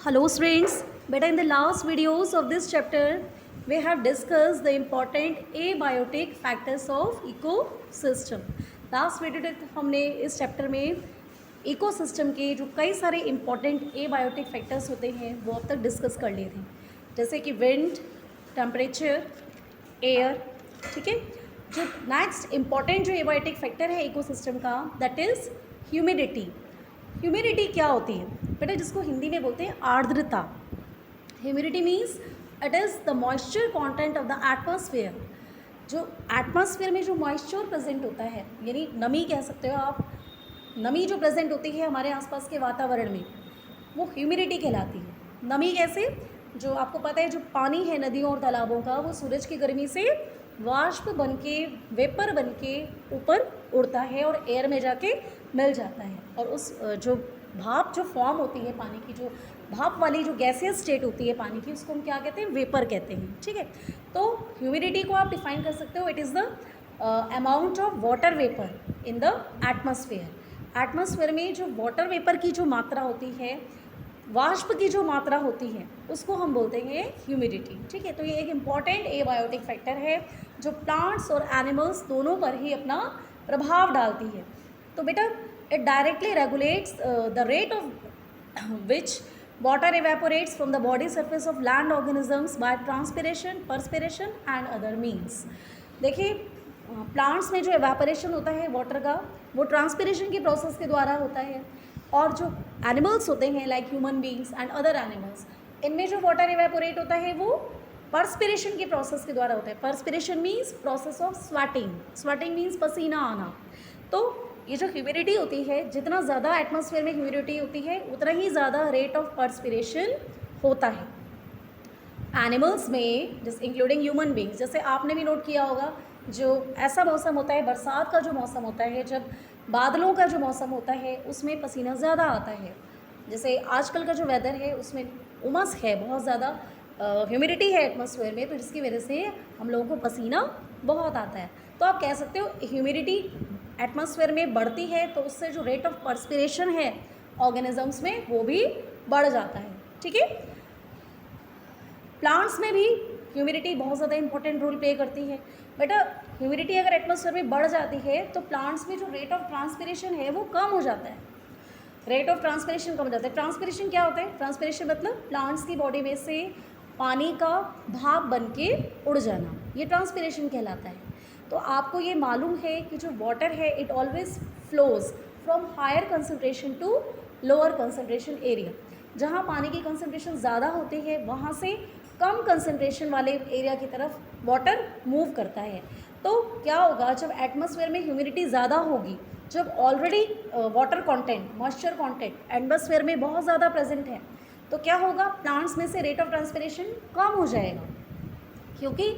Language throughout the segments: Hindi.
Hello students, in the last videos of this chapter we have discussed the important abiotic factors of ecosystem. Last video तक हमने इस चैप्टर में इकोसिस्टम के जो कई सारे इंपॉर्टेंट एबायोटिक फैक्टर्स होते हैं वो अब तक डिस्कस कर लिए थे, जैसे कि विंड, टेम्परेचर, एयर। ठीक है, जो नेक्स्ट इम्पॉर्टेंट जो एबायोटिक फैक्टर है इकोसिस्टम का दैट इज़ ह्यूमिडिटी। ह्यूमिडिटी क्या होती है बेटा, जिसको हिंदी में बोलते हैं आर्द्रता। Humidity means it is the moisture content of the atmosphere. जो एटमॉस्फेयर में जो मॉइस्चर प्रेजेंट होता है, यानी नमी कह सकते हो आप, नमी जो प्रेजेंट होती है हमारे आसपास के वातावरण में वो ह्यूमिडिटी कहलाती है। नमी कैसे, जो आपको पता है जो पानी है नदियों और तालाबों का वो सूरज की गर्मी से वाष्प बन के, वेपर बन के ऊपर उड़ता है और एयर में जाके मिल जाता है, और उस जो भाप जो फॉर्म होती है पानी की, जो भाप वाली जो गैसियस स्टेट होती है पानी की, उसको हम क्या कहते हैं, वेपर कहते हैं। ठीक है, तो ह्यूमिडिटी को आप डिफाइन कर सकते हो, it is the amount of water vapour in the atmosphere. Atmosphere में जो वाटर वेपर की जो मात्रा होती है, वाष्प की जो मात्रा होती है, उसको हम बोलते हैं ह्यूमिडिटी। ठीक है, तो ये एक इम्पॉर्टेंट एबायोटिक फैक्टर है जो प्लांट्स और एनिमल्स दोनों पर ही अपना प्रभाव डालती है। तो बेटा it directly regulates the rate of which water evaporates from the body surface of land organisms by transpiration, perspiration and other means। देखिए प्लांट्स में जो एवेपोरेशन होता है वाटर का वो ट्रांसपिरेशन की प्रोसेस के द्वारा होता है, और जो एनिमल्स होते हैं like human beings and other animals, इनमें जो वाटर एवेपोरेट होता है वो पर्सपिरेशन की प्रोसेस के द्वारा होता है। Perspiration means process of sweating, sweating means पसीना आना। तो ये जो ह्यूमिडिटी होती है, जितना ज़्यादा एटमॉस्फेयर में ह्यूमिडिटी होती है उतना ही ज़्यादा रेट ऑफ पर्सपिरेशन होता है एनिमल्स में, जैसे इंक्लूडिंग ह्यूमन बींग्स। जैसे आपने भी नोट किया होगा, जो ऐसा मौसम होता है, बरसात का जो मौसम होता है, जब बादलों का जो मौसम होता है उसमें पसीना ज़्यादा आता है। जैसे आजकल का जो वेदर है उसमें उमस है, बहुत ज़्यादा ह्यूमिडिटी है एटमॉस्फेयर में, तो जिसकी वजह से हम लोगों को पसीना बहुत आता है। तो आप कह सकते हो ह्यूमिडिटी एटमॉस्फेयर में बढ़ती है तो उससे जो रेट ऑफ पर्सपिरेशन है ऑर्गेनिजम्स में वो भी बढ़ जाता है। ठीक है, प्लांट्स में भी ह्यूमिडिटी बहुत ज़्यादा इंपॉर्टेंट रोल प्ले करती है। बेटा ह्यूमिडिटी अगर एटमॉस्फेयर में बढ़ जाती है तो प्लांट्स में जो रेट ऑफ ट्रांसपिरेशन है वो कम हो जाता है। रेट ऑफ ट्रांसपिरेशन कम हो जाता है। ट्रांसपिरेशन क्या होता है, ट्रांसपिरेशन मतलब प्लांट्स की बॉडी में से पानी का भाप बन के उड़ जाना, ये ट्रांसपिरेशन कहलाता है। तो आपको ये मालूम है कि जो वाटर है it always flows from higher concentration to lower concentration area. जहाँ पानी की कंसनट्रेशन ज़्यादा होती है वहाँ से कम कंसनट्रेशन वाले एरिया की तरफ वाटर मूव करता है। तो क्या होगा, जब एटमॉस्फेयर में ह्यूमिडिटी ज़्यादा होगी, जब already water content, moisture content atmosphere में बहुत ज़्यादा प्रेजेंट है, तो क्या होगा, प्लांट्स में से रेट ऑफ ट्रांसपिरेशन कम हो जाएगा, क्योंकि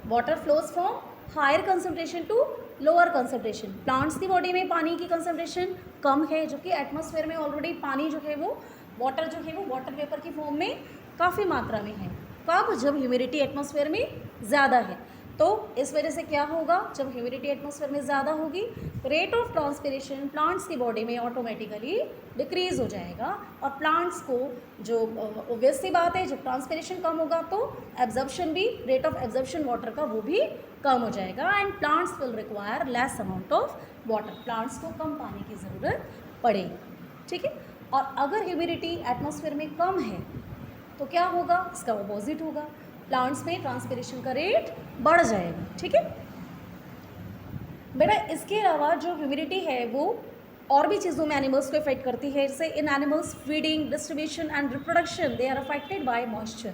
water flows from higher concentration to lower concentration. Plants की बॉडी में पानी की कंसनट्रेशन कम है, जो कि एटमॉस्फेयर में ऑलरेडी पानी जो है वो वाटर जो है वो वाटर वेपर की फॉर्म में काफ़ी मात्रा में है। कब, जब ह्यूमिडिटी एटमॉस्फेयर में ज़्यादा है। तो इस वजह से क्या होगा, जब ह्यूमिडिटी एटमॉस्फेयर में ज़्यादा होगी रेट ऑफ ट्रांसपिरेशन प्लांट्स की बॉडी में ऑटोमेटिकली डिक्रीज़ हो जाएगा, और प्लांट्स को जो ऑब्वियस सी बात है, जब ट्रांसपिरेशन कम होगा तो एब्जॉर्प्शन भी, रेट ऑफ एब्जॉर्प्शन वाटर का वो भी कम हो जाएगा, and plants will require less amount of water. Plants को कम पानी की ज़रूरत पड़ेगी। ठीक है, और अगर ह्यूमिडिटी एटमॉस्फेयर में कम है तो क्या होगा, इसका अपोजिट होगा, प्लांट्स में ट्रांसपिरेशन का रेट बढ़ जाएगा। ठीक है बेटा, इसके अलावा जो ह्यूमिडिटी है वो और भी चीज़ों में एनिमल्स को इफेक्ट करती है। जैसे in animals feeding, distribution and reproduction they are affected by moisture.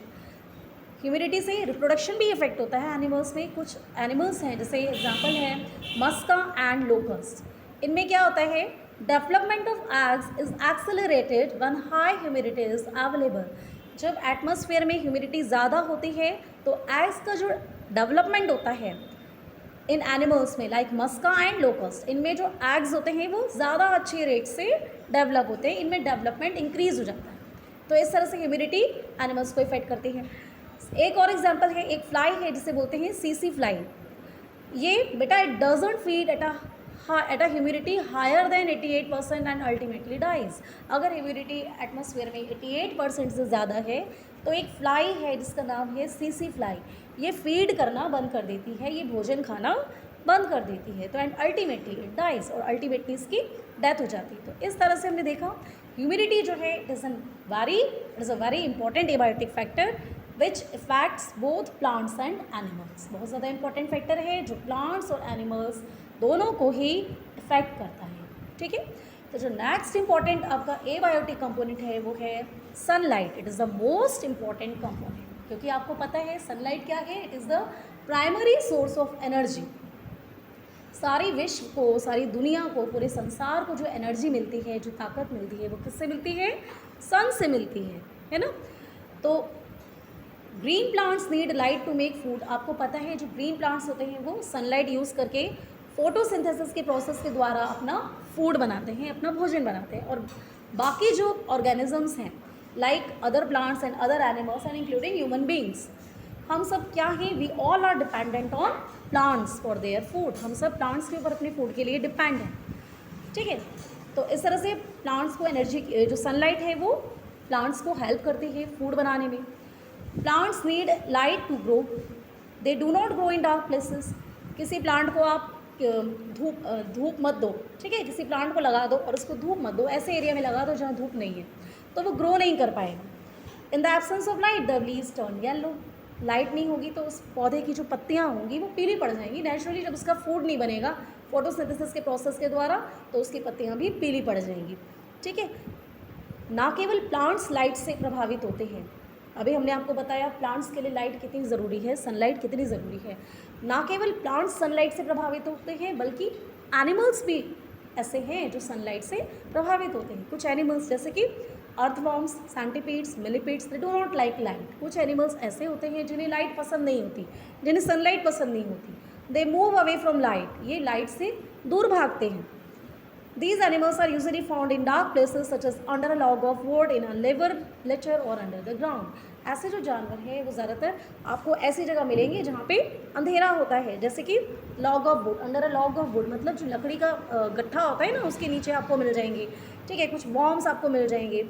Humidity से रिप्रोडक्शन भी इफेक्ट होता है एनिमल्स में। कुछ एनिमल्स हैं, जैसे एग्जांपल है मस्का एंड लोकस्ट। इनमें क्या होता है, development of eggs is accelerated when high humidity is available. जब एटमॉस्फेयर में ह्यूमिडिटी ज़्यादा होती है तो एग्स का जो डेवलपमेंट होता है इन एनिमल्स में लाइक मस्का एंड लोकस्ट, इनमें जो एग्स होते हैं वो ज़्यादा अच्छे रेट से डेवलप होते हैं, इनमें डेवलपमेंट इंक्रीज़ हो जाता है। तो इस तरह से ह्यूमिडिटी एनिमल्स को इफेक्ट करती है। एक और एग्जांपल है, एक फ्लाई है जिसे बोलते हैं सीसी फ्लाई। ये बेटा it doesn't feed at a at a humidity higher than 88% and ultimately dies. अगर ह्यूमिडिटी एटमॉस्फेयर में 88% से ज़्यादा है तो एक फ्लाई है जिसका नाम है सीसी फ्लाई, ये फीड करना बंद कर देती है, ये भोजन खाना बंद कर देती है, तो एंड अल्टीमेटली इट डाइज, और अल्टीमेटली इसकी डेथ हो जाती है। तो इस तरह से हमने देखा ह्यूमिडिटी जो है it is a very important abiotic factor which effects both plants and animals. बहुत ज़्यादा इंपॉर्टेंट फैक्टर है जो प्लांट्स और एनिमल्स दोनों को ही इफेक्ट करता है। ठीक है, तो जो नेक्स्ट इंपॉर्टेंट आपका एबायोटिक कंपोनेंट है वो है sunlight. It is the most important component, क्योंकि आपको पता है सनलाइट क्या है, it is the primary source of energy. सारी विश्व को, सारी दुनिया को, पूरे संसार को जो एनर्जी मिलती है, जो ताकत मिलती है, वो किससे मिलती है? सन से मिलती है ना। तो green plants need light to make food. आपको पता है जो ग्रीन प्लांट्स होते हैं वो सनलाइट यूज़ करके फोटोसिंथेसिस के प्रोसेस के द्वारा अपना फूड बनाते हैं, अपना भोजन बनाते हैं। और बाकी जो ऑर्गेनिजम्स हैं like other plants and other animals and including human beings, हम सब क्या हैं? We all are dependent on plants for their food. हम सब प्लांट्स के ऊपर अपने फूड के लिए डिपेंड हैं। ठीक है, तो इस तरह से प्लांट्स को एनर्जी, जो सनलाइट है वो प्लांट्स को हेल्प करती है फूड बनाने में। Plants need light to grow, they do not grow in dark places. किसी प्लांट को आप धूप मत दो, ठीक है, किसी प्लांट को लगा दो और उसको धूप मत दो, ऐसे एरिया में लगा दो जहाँ धूप नहीं है, तो वो ग्रो नहीं कर पाएगा। In the absence of light the leaves turn yellow. Light नहीं होगी तो उस पौधे की जो पत्तियाँ होंगी वो पीली पड़ जाएंगी नेचुरली। जब उसका फूड नहीं बनेगा फोटोसिंथेसिस के प्रोसेस के द्वारा तो उसकी पत्तियाँ भी पीली पड़ जाएंगी। ठीक है, ना केवल प्लांट्स लाइट से प्रभावित होते हैं, अभी हमने आपको बताया प्लांट्स के लिए लाइट कितनी ज़रूरी है, सनलाइट कितनी ज़रूरी है। ना केवल प्लांट्स सनलाइट से प्रभावित होते हैं बल्कि एनिमल्स भी ऐसे हैं जो सनलाइट से प्रभावित होते हैं। कुछ एनिमल्स जैसे कि earthworms, centipedes, millipedes, they do not like light. कुछ एनिमल्स ऐसे होते हैं जिन्हें लाइट पसंद नहीं होती, जिन्हें सनलाइट पसंद नहीं होती। They move away from light, ये लाइट से दूर भागते हैं। These animals are usually found in dark places such as under a log of wood, in a lecher or under the ground. ऐसे जो जानवर हैं वो ज़्यादातर आपको ऐसी जगह मिलेंगे जहाँ पे अंधेरा होता है, जैसे कि log of would, under a log of would मतलब जो लकड़ी का गट्ठा होता है ना उसके नीचे आपको मिल जाएंगे। ठीक है, कुछ वॉर्म्स आपको मिल जाएंगे,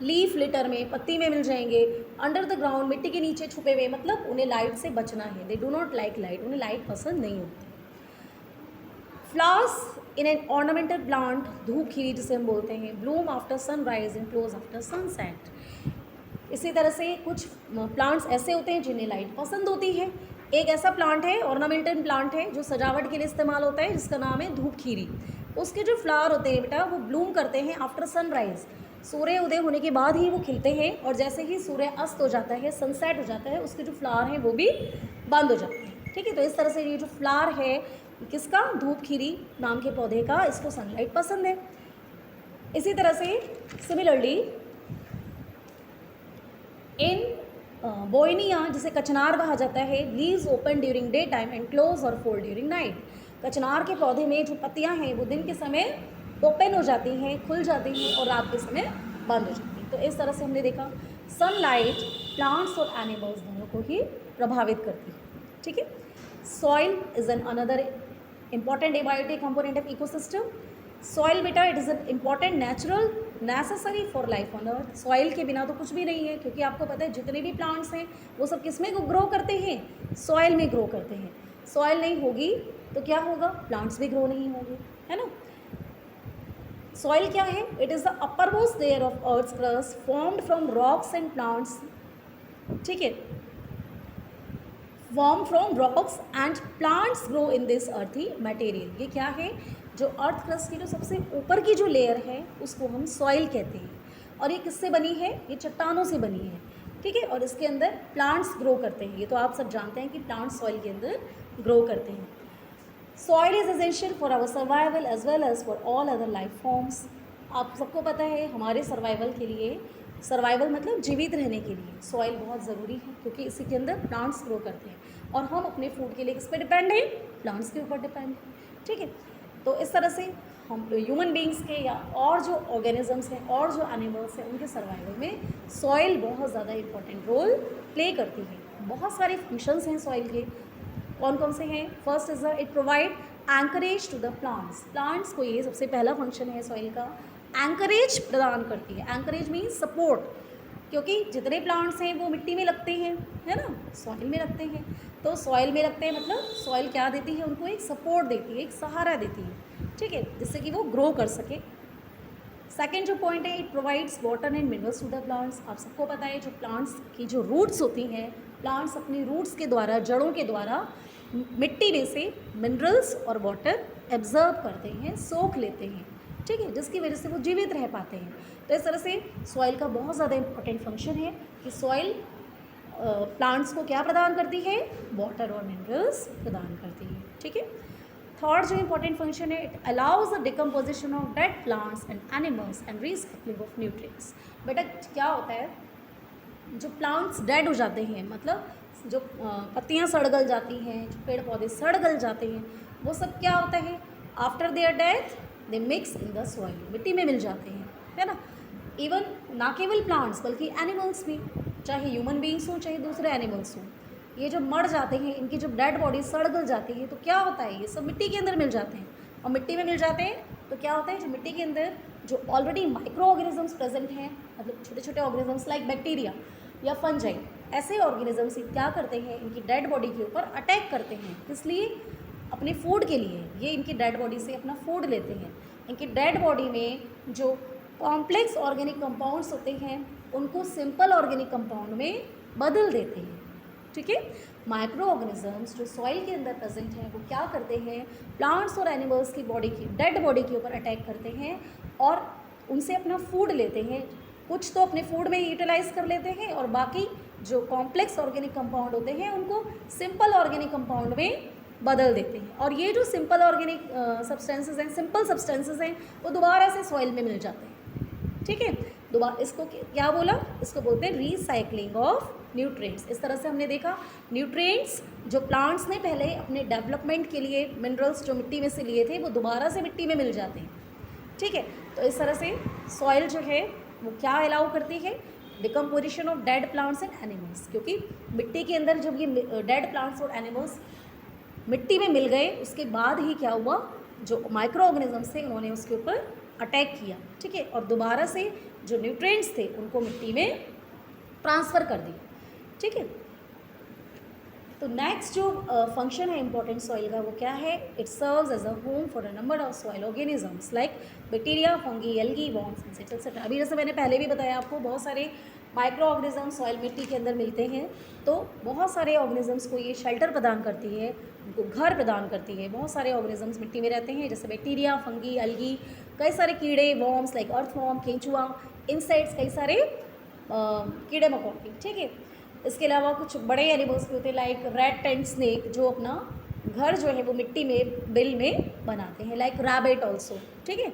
लीफ लिटर में, पत्ती में मिल जाएंगे। अंडर द ग्राउंड मिट्टी के नीचे छुपे हुए, मतलब उन्हें लाइट से बचना है। दे डू नॉट लाइक लाइट, उन्हें लाइट पसंद नहीं होती। Flowers in an ornamental plant, धूप खीरी जिसे हम बोलते हैं, Bloom after sunrise and close after sunset. इसी तरह से कुछ प्लांट्स ऐसे होते हैं जिन्हें लाइट पसंद होती है। एक ऐसा प्लांट है, ऑर्नामेंटल प्लांट है, जो सजावट के लिए इस्तेमाल होता है, जिसका नाम है धूप खीरी। उसके जो फ्लावर होते हैं बेटा वो ब्लूम करते हैं आफ्टर सनराइज, सूर्य उदय होने के बाद ही वो खिलते हैं, और जैसे ही सूर्य अस्त हो जाता है, सनसेट हो जाता है, उसके जो फ्लावर हैं वो भी बंद हो जाते हैं। ठीक है, तो इस तरह से ये जो फ्लावर है किसका? धूप खीरी नाम के पौधे का, इसको सनलाइट पसंद है। इसी तरह से सिमिलरली इन बोइनिया, जिसे कचनार कहा जाता है, leaves open during day time and close और फोल्ड ड्यूरिंग नाइट। कचनार के पौधे में जो पत्तियां हैं वो दिन के समय ओपन हो जाती हैं, खुल जाती हैं, और रात के समय बंद हो जाती हैं। तो इस तरह से हमने देखा सनलाइट प्लांट्स और एनिमल्स दोनों को ही प्रभावित करती है। ठीक है, soil is an another important abiotic component of ecosystem. Soil बेटा it is an important natural necessary for life on earth. Soil के बिना तो कुछ भी नहीं है, क्योंकि आपको पता है जितने भी प्लांट्स हैं वो सब किस में ग्रो करते हैं? सॉइल में ग्रो करते हैं। सॉइल नहीं होगी तो क्या होगा? प्लांट्स भी ग्रो नहीं होंगे, है ना। सॉइल क्या है? It is the uppermost layer of earth's crust formed from rocks and plants. ठीक है, formed from rocks and plants grow in this earthy material. ये क्या है? जो अर्थ क्रस्ट की जो सबसे ऊपर की जो लेयर है उसको हम सॉइल कहते हैं, और ये किससे बनी है? ये चट्टानों से बनी है। ठीक है, और इसके अंदर प्लांट्स ग्रो करते हैं। ये तो आप सब जानते हैं कि प्लांट्स सॉइल के अंदर ग्रो करते हैं। Soil is essential for our survival as well as for all other life forms. आप सबको पता है हमारे सर्वाइवल के लिए, सर्वाइवल मतलब जीवित रहने के लिए सॉइल बहुत ज़रूरी है, क्योंकि इसी के अंदर प्लांट्स ग्रो करते हैं, और हम अपने फूड के लिए किस पे डिपेंड हैं? प्लांट्स के ऊपर डिपेंड हैं। ठीक है, तो इस तरह से हम ह्यूमन बींग्स के या और जो ऑर्गेनिजम्स हैं और जो एनिमल्स हैं उनके सर्वाइवल में सॉइल बहुत ज़्यादा इंपॉर्टेंट रोल प्ले करती है। बहुत सारे फंक्शंस हैं सॉइल के, कौन कौन से हैं? First is it provide anchorage to the plants, plants को ये सबसे पहला फंक्शन है सॉइल का, एंकरेज प्रदान करती है। एंकरेज मीन्स सपोर्ट, क्योंकि जितने प्लांट्स हैं वो मिट्टी में लगते हैं, है ना, सॉइल में लगते हैं। तो सॉइल में लगते हैं मतलब सॉइल क्या देती है उनको, एक सपोर्ट देती है, एक सहारा देती है, ठीक है, जिससे कि वो ग्रो कर सके। सेकेंड जो पॉइंट है, it provides water and minerals to the plants. आप सबको पता है जो प्लांट्स की जो रूट्स होती हैं, प्लांट्स अपनी रूट्स के द्वारा, जड़ों के द्वारा मिट्टी में से मिनरल्स और वाटर एब्जर्व करते हैं, सोख लेते हैं, ठीक है, जिसकी वजह से वो जीवित रह पाते हैं। तो इस तरह से सॉइल का बहुत ज़्यादा इंपॉर्टेंट फंक्शन है कि सॉइल प्लांट्स को क्या प्रदान करती है, वाटर और मिनरल्स प्रदान करती है, ठीक है। थर्ड जो इंपॉर्टेंट फंक्शन है, it allows the decomposition of dead plants and animals and recycling of nutrients. बेटा क्या होता है, जो प्लांट्स डेड हो जाते हैं, मतलब जो पत्तियां सड़ गल जाती हैं, जो पेड़ पौधे सड़ गल जाते हैं, वो सब क्या होता है, after their death they mix in the soil, मिट्टी में मिल जाते हैं, है ना। इवन ना केवल प्लांट्स बल्कि एनिमल्स भी, चाहे ह्यूमन बींग्स हों चाहे दूसरे एनिमल्स हों, ये जो मर जाते हैं, इनकी जब डेड बॉडी सड़ गल जाती है तो क्या होता है, ये सब मिट्टी के अंदर मिल जाते हैं। और मिट्टी में मिल जाते हैं तो क्या होता है, जो मिट्टी के अंदर जो ऑलरेडी माइक्रो ऑर्गेनिजम्स प्रेजेंट हैं, मतलब छोटे छोटे ऑर्गेनिजम्स लाइक बैक्टीरिया या फंजाई, ऐसे ऑर्गेनिजम्स क्या करते हैं, इनकी डेड बॉडी के ऊपर अटैक करते हैं। इसलिए अपने फूड के लिए ये इनकी डेड बॉडी से अपना फूड लेते हैं। इनकी डेड बॉडी में जो कॉम्प्लेक्स ऑर्गेनिक कंपाउंड्स होते हैं उनको सिंपल ऑर्गेनिक कंपाउंड में बदल देते हैं, ठीक है। माइक्रो ऑर्गेनिजम्स जो सॉइल के अंदर प्रेजेंट हैं वो क्या करते हैं, प्लांट्स और एनिमल्स की बॉडी की डेड बॉडी के ऊपर अटैक करते हैं और उनसे अपना फूड लेते हैं। कुछ तो अपने फूड में यूटिलाइज कर लेते हैं और बाकी जो कॉम्प्लेक्स ऑर्गेनिक कंपाउंड होते हैं उनको सिंपल ऑर्गेनिक कंपाउंड में बदल देते हैं। और ये जो सिंपल ऑर्गेनिक सब्सटेंसेस हैं, सिंपल सब्सटेंसेस हैं, वो दोबारा से सॉइल में मिल जाते हैं, ठीक है। दोबारा इसको क्या बोला, इसको बोलते हैं रीसाइक्लिंग ऑफ न्यूट्रिएंट्स। इस तरह से हमने देखा न्यूट्रिएंट्स जो प्लांट्स ने पहले अपने डेवलपमेंट के लिए मिनरल्स जो मिट्टी में से लिए थे वो दोबारा से मिट्टी में मिल जाते हैं, ठीक है। तो इस तरह से सॉइल जो है वो क्या अलाउ करती है, decomposition of dead plants and animals, क्योंकि मिट्टी के अंदर जब ये डेड प्लांट्स और एनिमल्स मिट्टी में मिल गए उसके बाद ही क्या हुआ, जो माइक्रो ऑर्गेनिजम्स थे उन्होंने उसके ऊपर अटैक किया, ठीक है, और दोबारा से जो न्यूट्रिएंट्स थे उनको मिट्टी में ट्रांसफ़र कर दिया, ठीक है। तो नेक्स्ट जो फंक्शन है इंपॉर्टेंट सॉइल का वो क्या है, it serves as a home for a number of soil organisms like bacteria, fungi, algae, worms insects etcetera. अभी जैसे मैंने पहले भी बताया आपको, बहुत सारे माइक्रो ऑर्गेनिज्म सॉइल मिट्टी के अंदर मिलते हैं, तो बहुत सारे ऑर्गेनिजम्स को ये शेल्टर प्रदान करती है, उनको घर प्रदान करती है। बहुत सारे ऑर्गेनिजम्स मिट्टी में रहते हैं, जैसे बैक्टीरिया, फंगी, एल्गी, कई सारे कीड़े, वॉर्म्स लाइक अर्थवॉर्म, केंचुआ, इंसेक्ट्स, कई सारे कीड़े मकोड़े, ठीक है। इसके अलावा कुछ बड़े एनिमल्स भी होते हैं लाइक रैट एंड स्नेक, जो अपना घर जो है वो मिट्टी में, बिल में बनाते हैं, लाइक रैबिट ऑल्सो, ठीक है।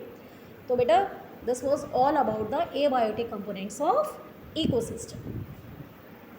तो बेटा this was all about the abiotic components of ecosystem.